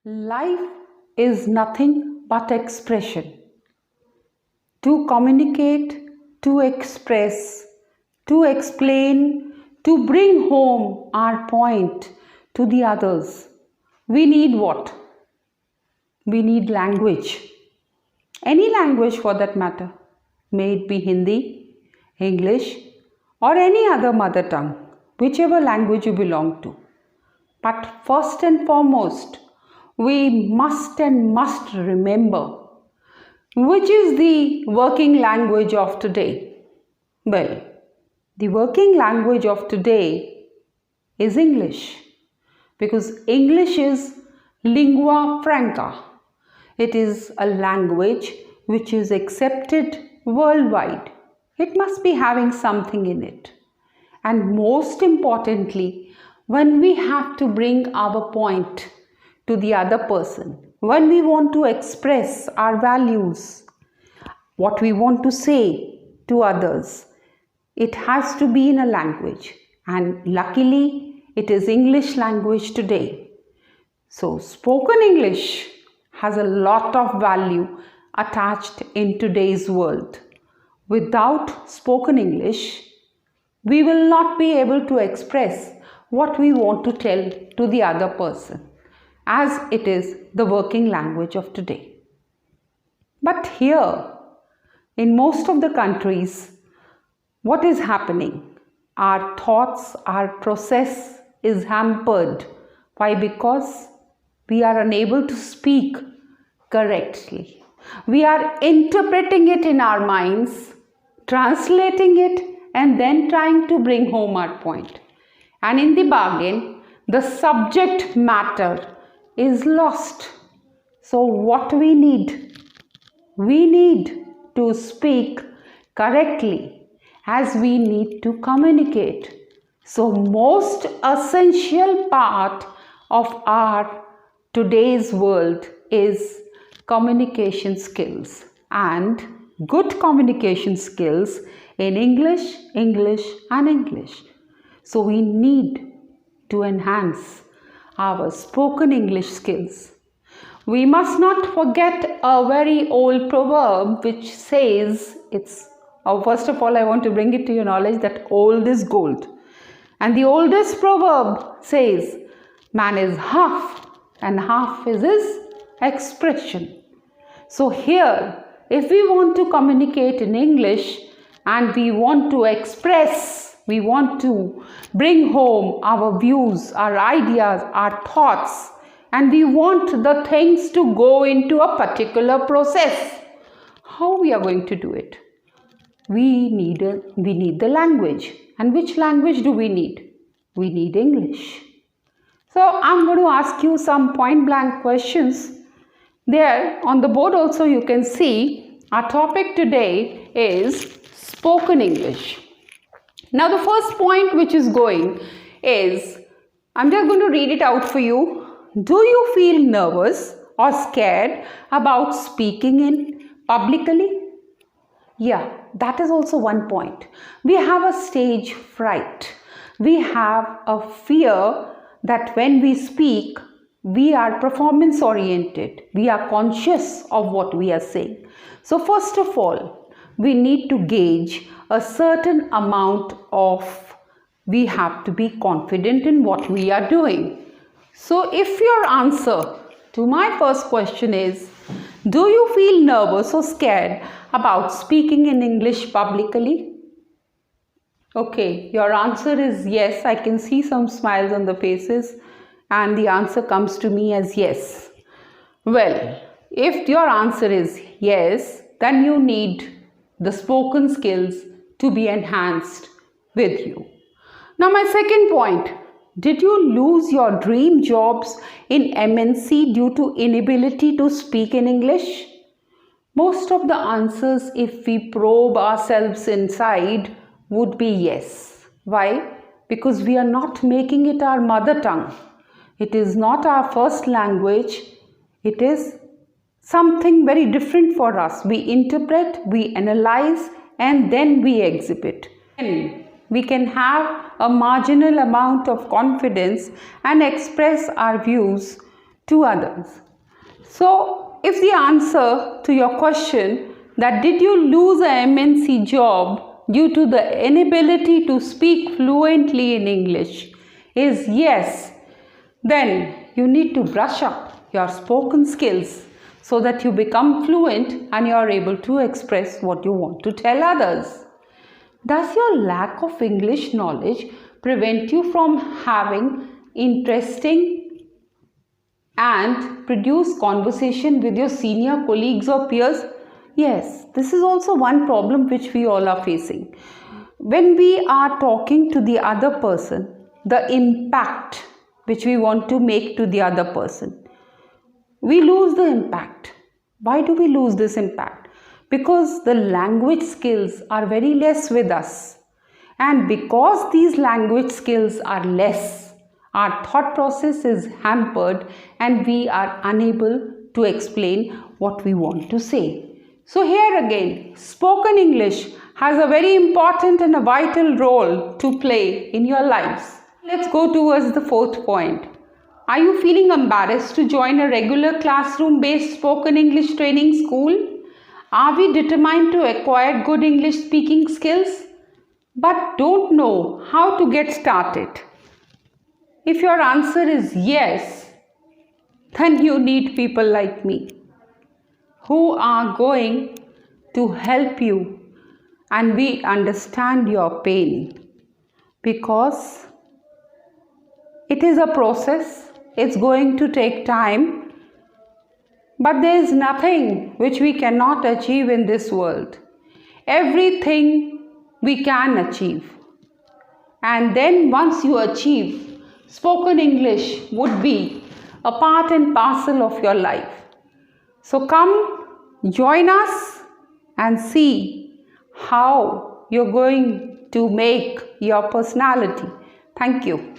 Life is nothing but expression. To communicate, to express, to explain, to bring home our point to the others. We need what? We need language. Any language for that matter. May it be Hindi, English, or any other mother tongue, whichever language you belong to. But first and foremost, we must remember which is the working language of today. Well, the working language of today is English, because English is lingua franca. It is a language which is accepted worldwide. It must be having something in it. And most importantly, when we have to bring our point to the other person, when we want to express our values, what we want to say to others, it has to be in a language. And luckily, it is English language today. So, spoken English has a lot of value attached in today's world. Without spoken English, we will not be able to express what we want to tell to the other person, as it is the working language of today. But here, in most of the countries, what is happening? Our thoughts, our process is hampered. Why? Because we are unable to speak correctly. We are interpreting it in our minds, translating it, and then trying to bring home our point. And in the bargain, the subject matter is lost. So what we need? We need to speak correctly, as we need to communicate. So most essential part of our today's world is communication skills, and good communication skills in English, English and English. So we need to enhance our spoken English skills. We must not forget a very old proverb which says, first of all I want to bring it to your knowledge that old is gold. And the oldest proverb says, man is half and half is his expression. So here, if we want to communicate in English and we want to express, we want to bring home our views, our ideas, our thoughts, and we want the things to go into a particular process, how we are going to do it? We need the language. And which language do we need? We need English. So I'm going to ask you some point blank questions. There on the board also you can see our topic today is spoken English. Now the first point which is going is, I'm just going to read it out for you. Do you feel nervous or scared about speaking in publicly? Yeah, that is also one point. We have a stage fright. We have a fear that when we speak, we are performance oriented. We are conscious of what we are saying. So first of all, we need to gauge a certain amount of, we have to be confident in what we are doing. So if your answer to my first question is, do you feel nervous or scared about speaking in English publicly? Okay, your answer is yes. I can see some smiles on the faces and the answer comes to me as yes. Well, if your answer is yes, then you need the spoken skills to be enhanced with you. Now my second point, did you lose your dream jobs in MNC due to inability to speak in English? Most of the answers, if we probe ourselves inside, would be yes. Why? Because we are not making it our mother tongue. It is not our first language. It is something very different for us. We interpret, we analyze, and then we exhibit. We can have a marginal amount of confidence and express our views to others. So, if the answer to your question that did you lose an MNC job due to the inability to speak fluently in English is yes, then you need to brush up your spoken skills so that you become fluent and you are able to express what you want to tell others. Does your lack of English knowledge prevent you from having interesting and produce conversation with your senior colleagues or peers? Yes, this is also one problem which we all are facing. When we are talking to the other person, the impact which we want to make to the other person, we lose the impact. Why do we lose this impact? Because the language skills are very less with us. And because these language skills are less, our thought process is hampered and we are unable to explain what we want to say. So here again, spoken English has a very important and a vital role to play in your lives. Let's go towards the fourth point. Are you feeling embarrassed to join a regular classroom-based spoken English training school? Are we determined to acquire good English speaking skills but don't know how to get started? If your answer is yes, then you need people like me who are going to help you, and we understand your pain because it is a process, it's going to take time, but there is nothing which we cannot achieve in this world. Everything we can achieve, and then once you achieve, spoken English would be a part and parcel of your life. So come, join us and see how you're going to make your personality. Thank you.